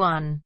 1.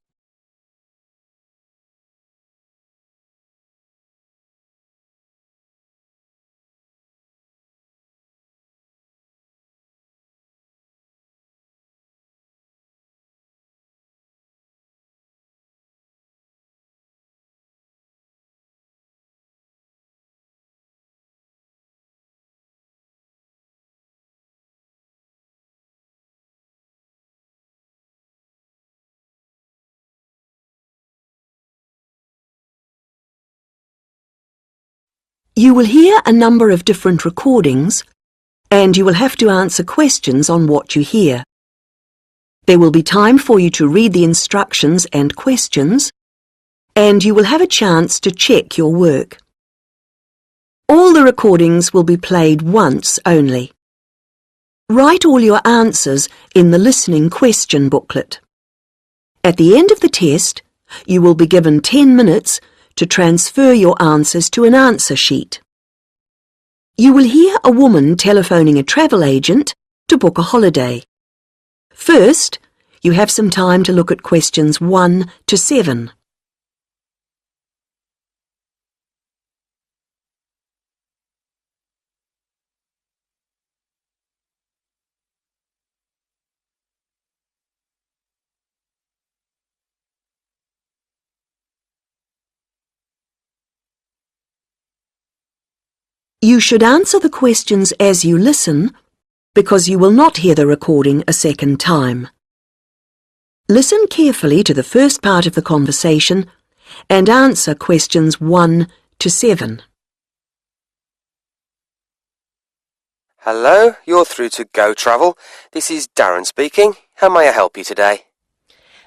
You will hear a number of different recordings, and you will have to answer questions on what you hear. There will be time for you to read the instructions and questions, and you will have a chance to check your work. All the recordings will be played once only. Write all your answers in the listening question booklet. At the end of the test, you will be given 10 minutes to transfer your answers to an answer sheet. You will hear a woman telephoning a travel agent to book a holiday. First, you have some time to look at questions 1 to 7. You should answer the questions as you listen, because you will not hear the recording a second time. Listen carefully to the first part of the conversation and answer questions 1 to 7. Hello, you're through to Go Travel. This is Darren speaking. How may I help you today?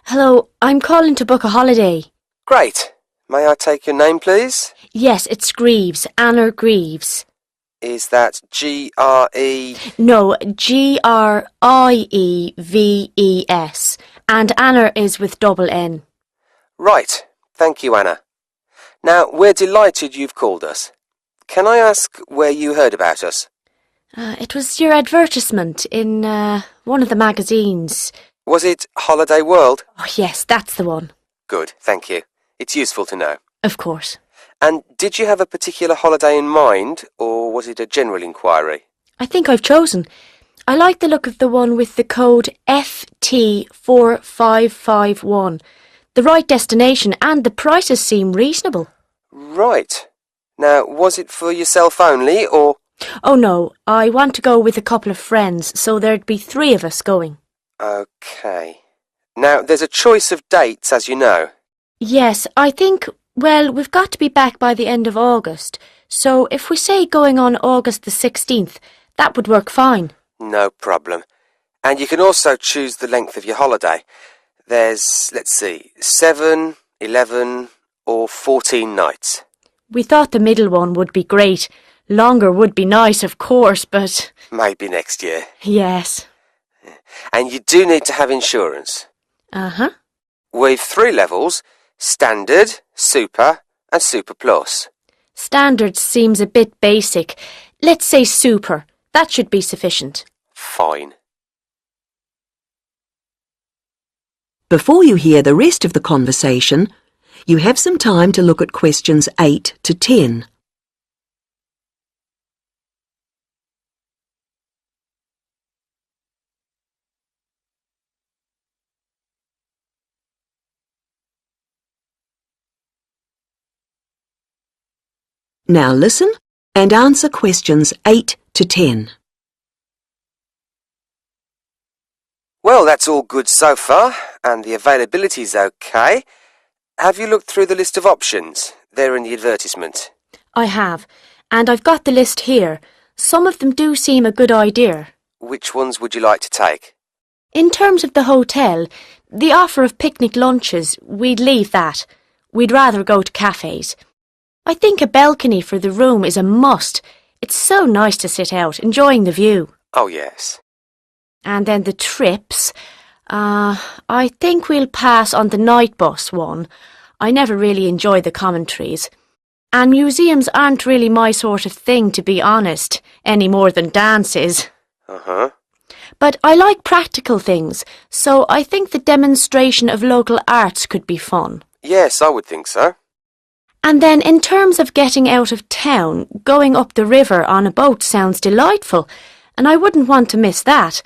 Hello, I'm calling to book a holiday. Great. May I take your name, please? Yes, it's Greaves, Anna Greaves. Is that G-R-E... No, Grieves, and Anna is with double N. Right. Thank you, Anna. Now, we're delighted you've called us. Can I ask where you heard about us? It was your advertisement in one of the magazines. Was it Holiday World? Oh, yes, that's the one. Good, thank you. It's useful to know. Of course. And did you have a particular holiday in mind, or was it a general inquiry? I think I've chosen. I like the look of the one with the code FT4551. The right destination and the prices seem reasonable. Right. Now, was it for yourself only, or...? Oh no, I want to go with a couple of friends, so there'd be 3 of us going. OK. Now, there's a choice of dates, as you know. Yes, I think, well, we've got to be back by the end of August, so if we say going on August the 16th, that would work fine. No problem. And you can also choose the length of your holiday. There's, let's see, 7, 11 or 14 nights. We thought the middle one would be great. Longer would be nice, of course, but... Maybe next year. Yes. And you do need to have insurance. Uh-huh. We've 3 levels: Standard, Super and Super Plus. Standard seems a bit basic. Let's say Super. That should be sufficient. Fine. Before you hear the rest of the conversation, you have some time to look at questions 8 to 10. Now listen and answer questions 8 to 10. Well, that's all good so far, and the availability's OK. Have you looked through the list of options? They're in the advertisement. I have, and I've got the list here. Some of them do seem a good idea. Which ones would you like to take? In terms of the hotel, the offer of picnic lunches, we'd leave that. We'd rather go to cafes. I think a balcony for the room is a must. It's so nice to sit out, enjoying the view. Oh, yes. And then the trips. I think we'll pass on the night bus one. I never really enjoy the commentaries. And museums aren't really my sort of thing, to be honest, any more than dances. Uh-huh. but I like practical things, so I think the demonstration of local arts could be fun. Yes, I would think so. And then in terms of getting out of town, going up the river on a boat sounds delightful, and I wouldn't want to miss that.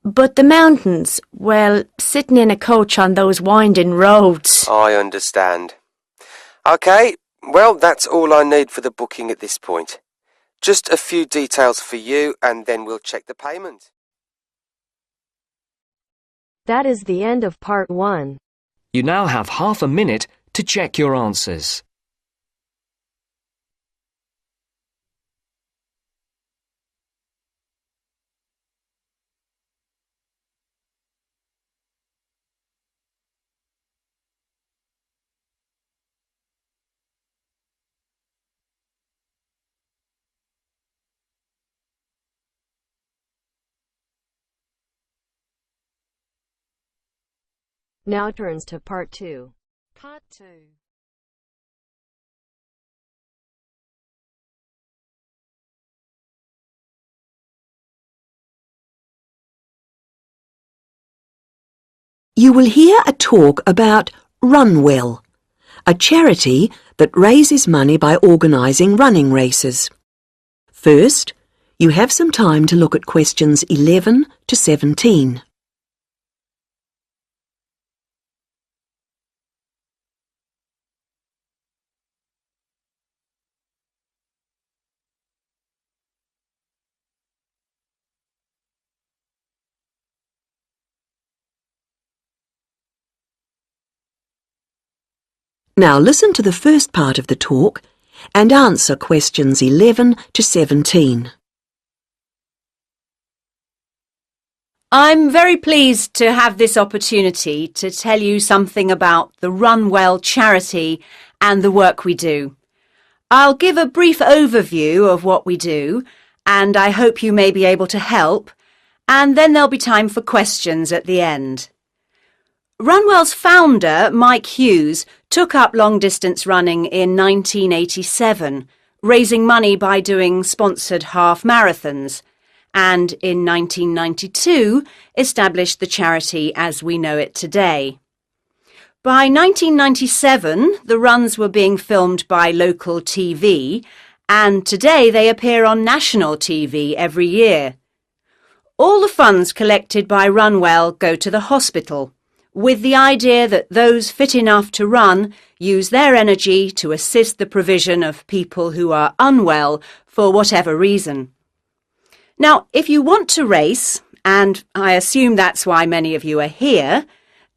But the mountains, well, sitting in a coach on those winding roads. I understand. OK, well, that's all I need for the booking at this point. Just a few details for you, and then we'll check the payment. That is the end of part 1. You now have half a minute to check your answers. Now turns to part 2. Part 2. You will hear a talk about Runwell, a charity that raises money by organising running races. First, you have some time to look at questions 11 to 17. Now listen to the first part of the talk and answer questions 11 to 17. I'm very pleased to have this opportunity to tell you something about the Runwell charity and the work we do. I'll give a brief overview of what we do, and I hope you may be able to help, and then there'll be time for questions at the end. Runwell's founder, Mike Hughes, took up long-distance running in 1987, raising money by doing sponsored half marathons, and in 1992 established the charity as we know it today. By 1997, the runs were being filmed by local TV, and today they appear on national TV every year. All the funds collected by Runwell go to the hospital, with the idea that those fit enough to run use their energy to assist the provision of people who are unwell for whatever reason. Now, if you want to race, and I assume that's why many of you are here,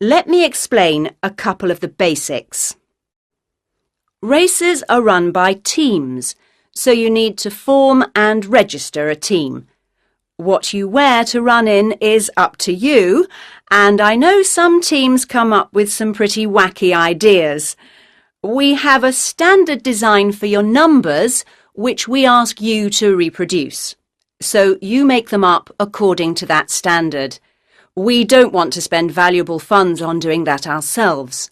let me explain a couple of the basics. Races are run by teams, so you need to form and register a team. What you wear to run in is up to you, and I know some teams come up with some pretty wacky ideas. We have a standard design for your numbers, which we ask you to reproduce. So you make them up according to that standard. We don't want to spend valuable funds on doing that ourselves.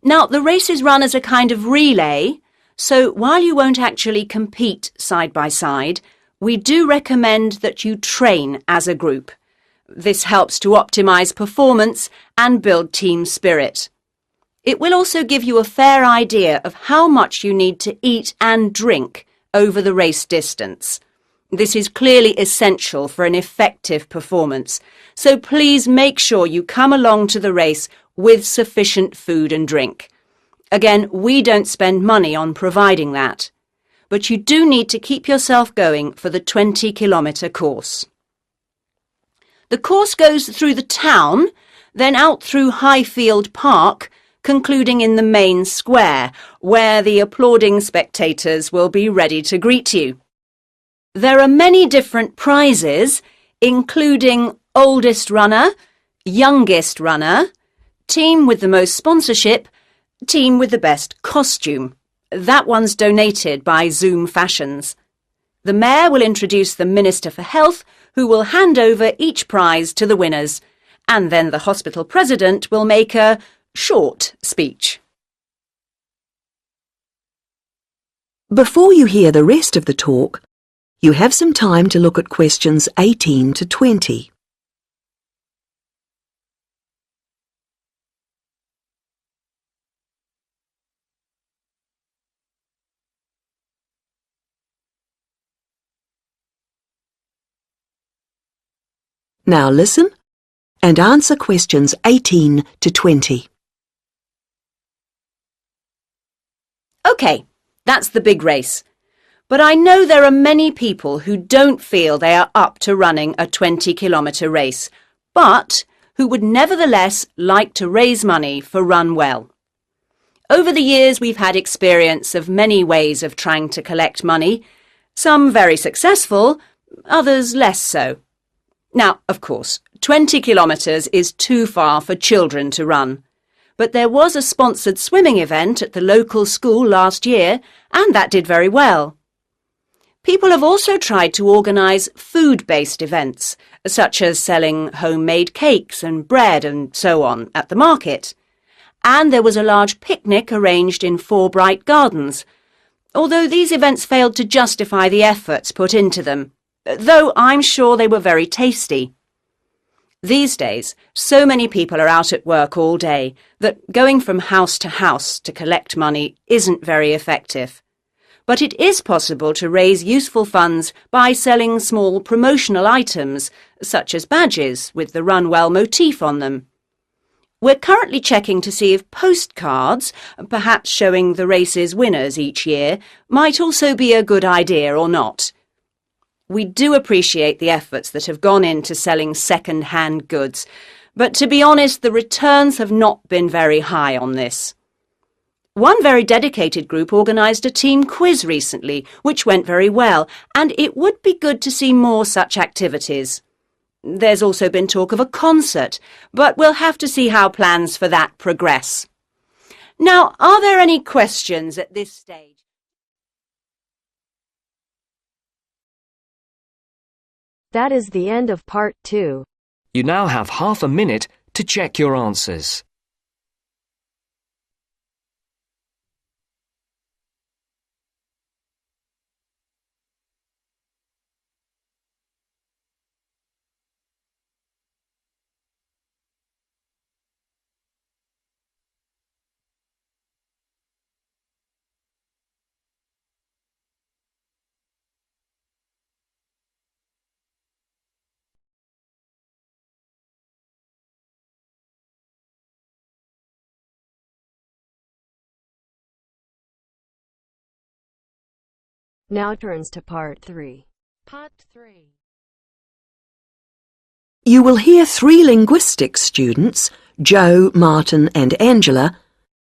Now, the race is run as a kind of relay, so while you won't actually compete side by side, we do recommend that you train as a group. This helps to optimise performance and build team spirit. It will also give you a fair idea of how much you need to eat and drink over the race distance. This is clearly essential for an effective performance, so please make sure you come along to the race with sufficient food and drink. Again, we don't spend money on providing that, but you do need to keep yourself going for the 20-kilometre course. The course goes through the town, then out through Highfield Park, concluding in the main square, where the applauding spectators will be ready to greet you. There are many different prizes, including oldest runner, youngest runner, team with the most sponsorship, team with the best costume. That one's donated by Zoom Fashions. The Mayor will introduce the Minister for Health, who will hand over each prize to the winners, and then the hospital president will make a short speech. Before you hear the rest of the talk, you have some time to look at questions 18 to 20. Now listen and answer questions 18 to 20. OK, that's the big race. But I know there are many people who don't feel they are up to running a 20-kilometre race, but who would nevertheless like to raise money for Run Well. Over the years, we've had experience of many ways of trying to collect money, some very successful, others less so. Now, of course, 20 kilometres is too far for children to run. But there was a sponsored swimming event at the local school last year, and that did very well. People have also tried to organise food-based events, such as selling homemade cakes and bread and so on at the market. And there was a large picnic arranged in 4 bright gardens, although these events failed to justify the efforts put into them, though I'm sure they were very tasty. These days, so many people are out at work all day that going from house to collect money isn't very effective. But it is possible to raise useful funds by selling small promotional items, such as badges with the Run Well motif on them. We're currently checking to see if postcards, perhaps showing the race's winners each year, might also be a good idea or not. We do appreciate the efforts that have gone into selling second-hand goods, but to be honest, the returns have not been very high on this. One very dedicated group organised a team quiz recently, which went very well, and it would be good to see more such activities. There's also been talk of a concert, but we'll have to see how plans for that progress. Now, are there any questions at this stage? That is the end of part 2. You now have half a minute to check your answers. Now turns to part 3. Part 3. You will hear 3 linguistics students, Joe, Martin and Angela,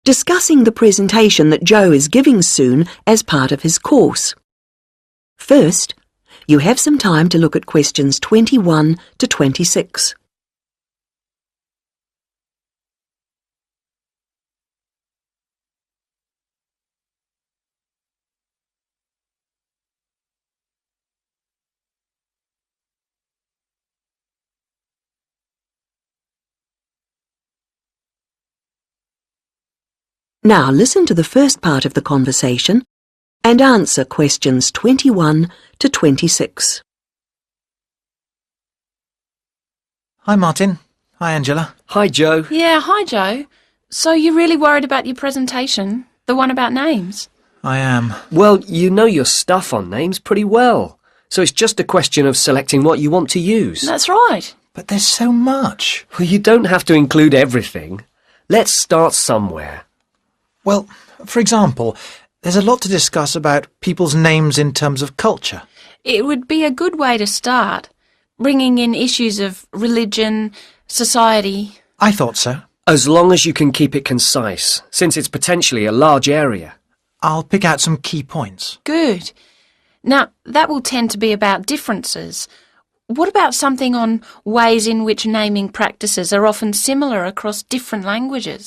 discussing the presentation that Joe is giving soon as part of his course. First, you have some time to look at questions 21 to 26. Now listen to the first part of the conversation and answer questions 21 to 26. Hi, Martin. Hi, Angela. Hi, Joe. Yeah, hi Joe. So you're really worried about your presentation? The one about names? I am. Well, you know your stuff on names pretty well, so it's just a question of selecting what you want to use. That's right. But there's so much. Well, you don't have to include everything. Let's start somewhere. Well, for example, there's a lot to discuss about people's names in terms of culture. It would be a good way to start, bringing in issues of religion, society. I thought so. As long as you can keep it concise, since it's potentially a large area. I'll pick out some key points. Good. Now, that will tend to be about differences. What about something on ways in which naming practices are often similar across different languages?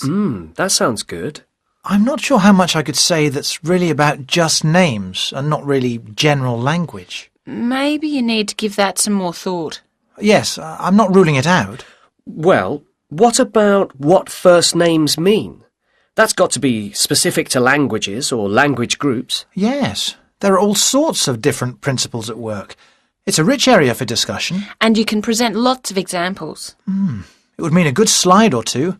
That sounds good. I'm not sure how much I could say that's really about just names and not really general language. Maybe you need to give that some more thought. Yes, I'm not ruling it out. Well, what about what first names mean? That's got to be specific to languages or language groups. Yes, there are all sorts of different principles at work. It's a rich area for discussion. And you can present lots of examples. It would mean a good slide or two.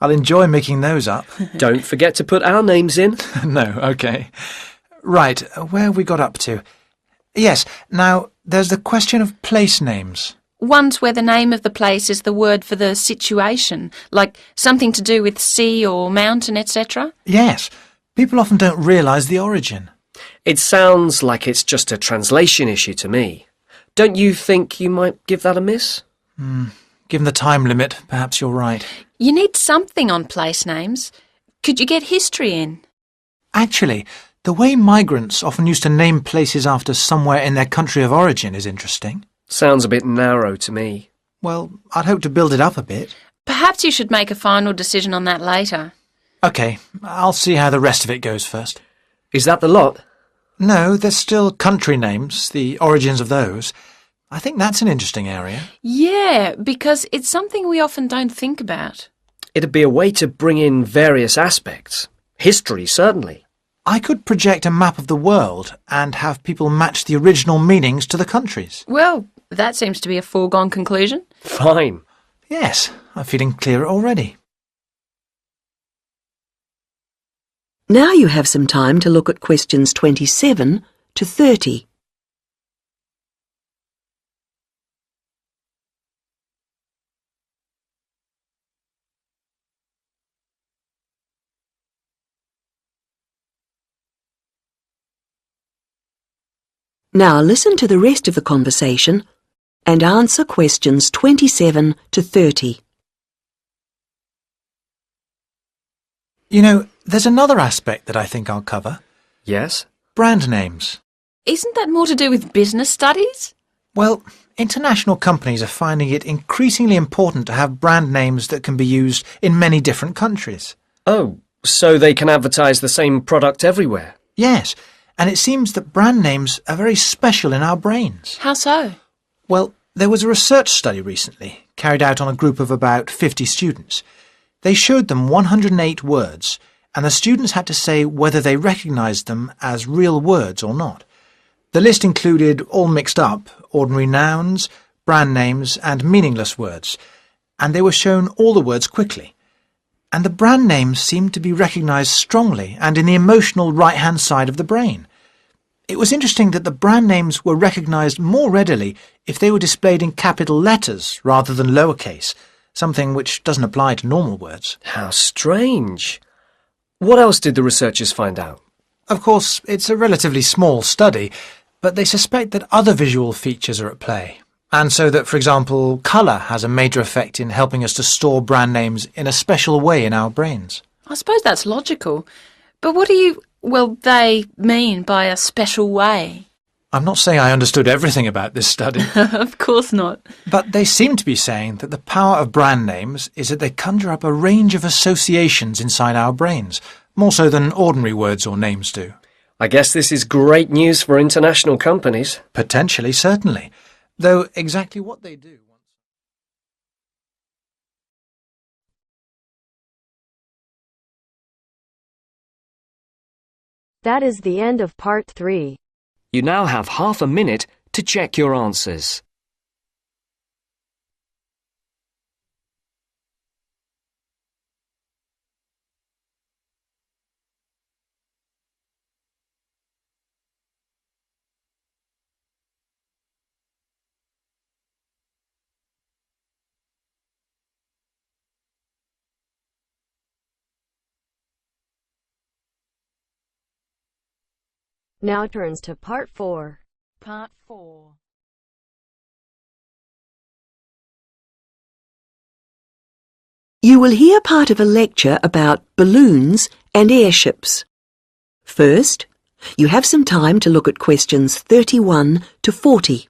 I'll enjoy making those up. Don't forget to put our names in. No, OK. Right, where have we got up to? Yes, now, there's the question of place names. Ones where the name of the place is the word for the situation, like something to do with sea or mountain, etc.? Yes. People often don't realise the origin. It sounds like it's just a translation issue to me. Don't you think you might give that a miss? Given the time limit, perhaps you're right. You need something on place names. Could you get history in? Actually, the way migrants often used to name places after somewhere in their country of origin is interesting. Sounds a bit narrow to me. Well, I'd hope to build it up a bit. Perhaps you should make a final decision on that later. OK, I'll see how the rest of it goes first. Is that the lot? No, there's still country names, the origins of those. I think that's an interesting area. Yeah, because it's something we often don't think about. It'd be a way to bring in various aspects. History, certainly. I could project a map of the world and have people match the original meanings to the countries. Well, that seems to be a foregone conclusion. Fine. Yes, I'm feeling clearer already. Now you have some time to look at questions 27 to 30. Now listen to the rest of the conversation and answer questions 27 to 30. You know, there's another aspect that I think I'll cover. Yes? Brand names. Isn't that more to do with business studies? Well, international companies are finding it increasingly important to have brand names that can be used in many different countries. Oh, so they can advertise the same product everywhere? Yes, and it seems that brand names are very special in our brains. How so? Well, there was a research study recently, carried out on a group of about 50 students. They showed them 108 words, and the students had to say whether they recognised them as real words or not. The list included, all mixed up, ordinary nouns, brand names and meaningless words, and they were shown all the words quickly. And the brand names seemed to be recognised strongly and in the emotional right-hand side of the brain. It was interesting that the brand names were recognised more readily if they were displayed in capital letters rather than lowercase, something which doesn't apply to normal words. How strange. What else did the researchers find out? Of course, it's a relatively small study, but they suspect that other visual features are at play, and so that, for example, colour has a major effect in helping us to store brand names in a special way in our brains. I suppose that's logical. But what do they mean by a special way? I'm not saying I understood everything about this study, Of course not. but they seem to be saying that the power of brand names is that they conjure up a range of associations inside our brains, more so than ordinary words or names do. I guess this is great news for international companies. Potentially, certainly, though exactly what they do... That is the end of part 3. You now have half a minute to check your answers. Now turns to part 4. Part 4. You will hear part of a lecture about balloons and airships. First, you have some time to look at questions 31 to 40.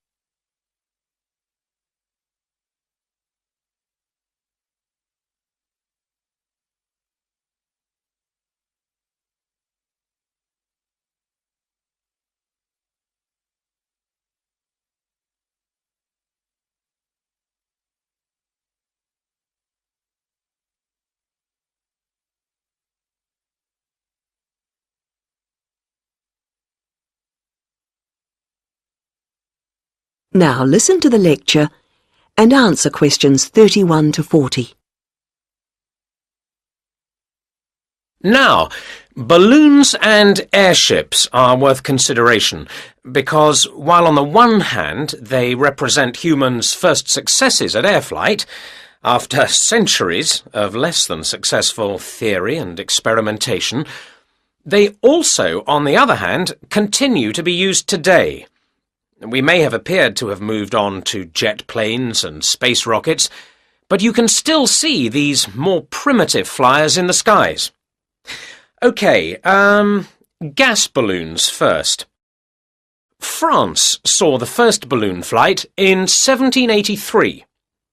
Now listen to the lecture and answer questions 31 to 40. Now, balloons and airships are worth consideration because while on the one hand they represent humans' first successes at air flight, after centuries of less than successful theory and experimentation, they also, on the other hand, continue to be used today. We may have appeared to have moved on to jet planes and space rockets, but you can still see these more primitive flyers in the skies. OK, gas balloons first. France saw the first balloon flight in 1783,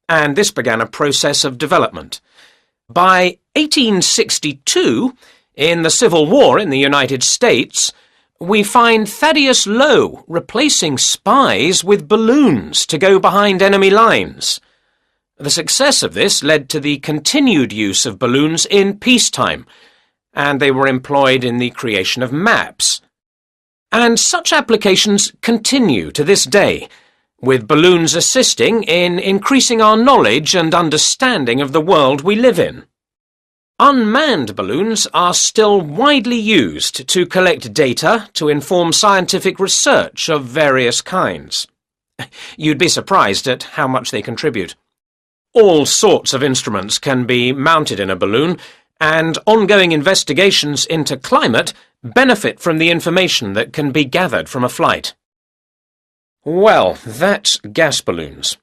and this began a process of development. By 1862, in the Civil War in the United States, we find Thaddeus Lowe replacing spies with balloons to go behind enemy lines. The success of this led to the continued use of balloons in peacetime, and they were employed in the creation of maps. And such applications continue to this day, with balloons assisting in increasing our knowledge and understanding of the world we live in. Unmanned balloons are still widely used to collect data to inform scientific research of various kinds. You'd be surprised at how much they contribute. All sorts of instruments can be mounted in a balloon, and ongoing investigations into climate benefit from the information that can be gathered from a flight. Well, that's gas balloons.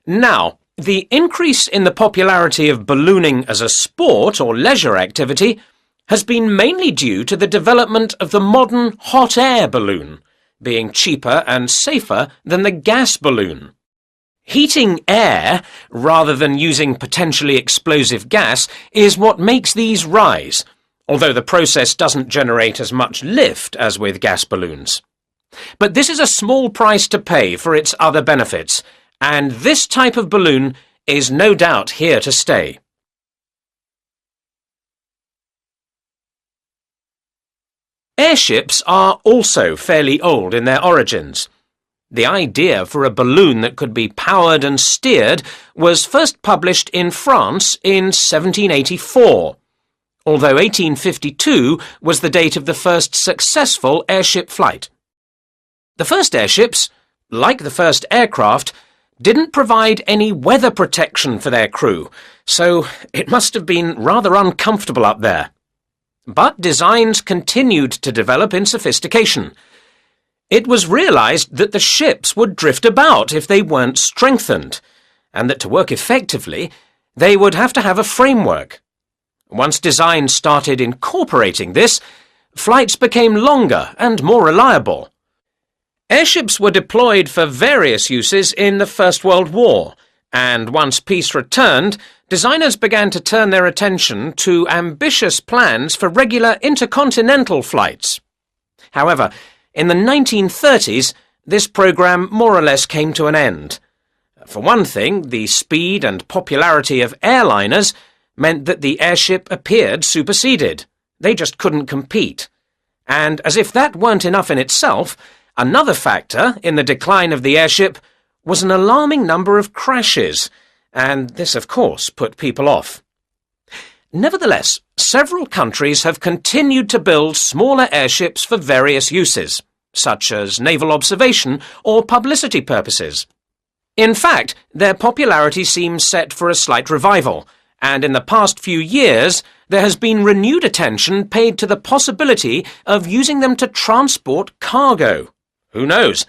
Now, the increase in the popularity of ballooning as a sport or leisure activity has been mainly due to the development of the modern hot air balloon, being cheaper and safer than the gas balloon. Heating air, rather than using potentially explosive gas, is what makes these rise, although the process doesn't generate as much lift as with gas balloons. But this is a small price to pay for its other benefits, and this type of balloon is no doubt here to stay. Airships are also fairly old in their origins. The idea for a balloon that could be powered and steered was first published in France in 1784, although 1852 was the date of the first successful airship flight. The first airships, like the first aircraft, didn't provide any weather protection for their crew, so it must have been rather uncomfortable up there. But designs continued to develop in sophistication. It was realized that the ships would drift about if they weren't strengthened, and that to work effectively, they would have to have a framework. Once designs started incorporating this, flights became longer and more reliable. Airships were deployed for various uses in the First World War, and once peace returned, designers began to turn their attention to ambitious plans for regular intercontinental flights. However, in the 1930s, this program more or less came to an end. For one thing, the speed and popularity of airliners meant that the airship appeared superseded. They just couldn't compete. And as if that weren't enough in itself, another factor in the decline of the airship was an alarming number of crashes, and this, of course, put people off. Nevertheless, several countries have continued to build smaller airships for various uses, such as naval observation or publicity purposes. In fact, their popularity seems set for a slight revival, and in the past few years there has been renewed attention paid to the possibility of using them to transport cargo. Who knows?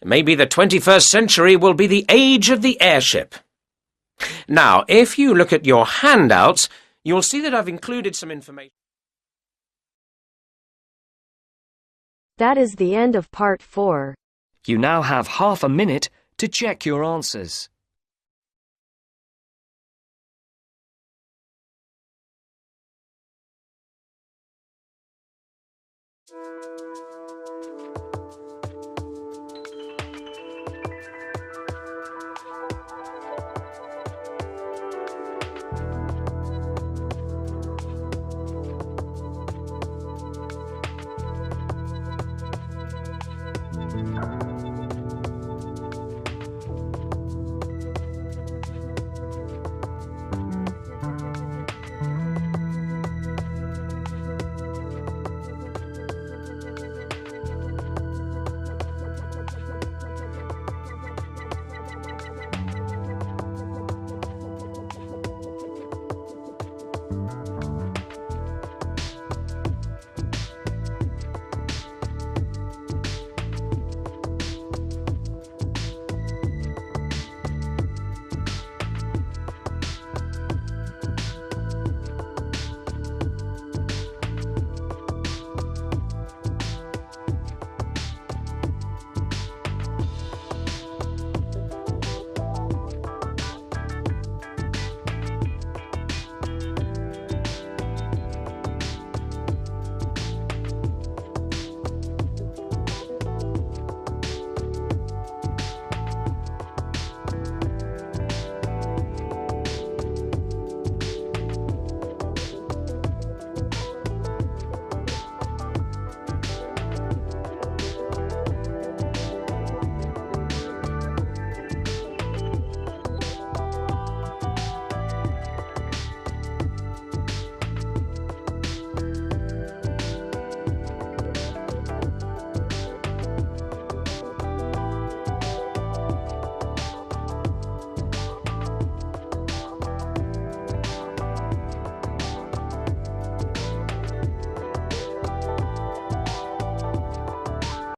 Maybe the 21st century will be the age of the airship. Now, if you look at your handouts, you'll see that I've included some information. That is the end of part 4. You now have half a minute to check your answers.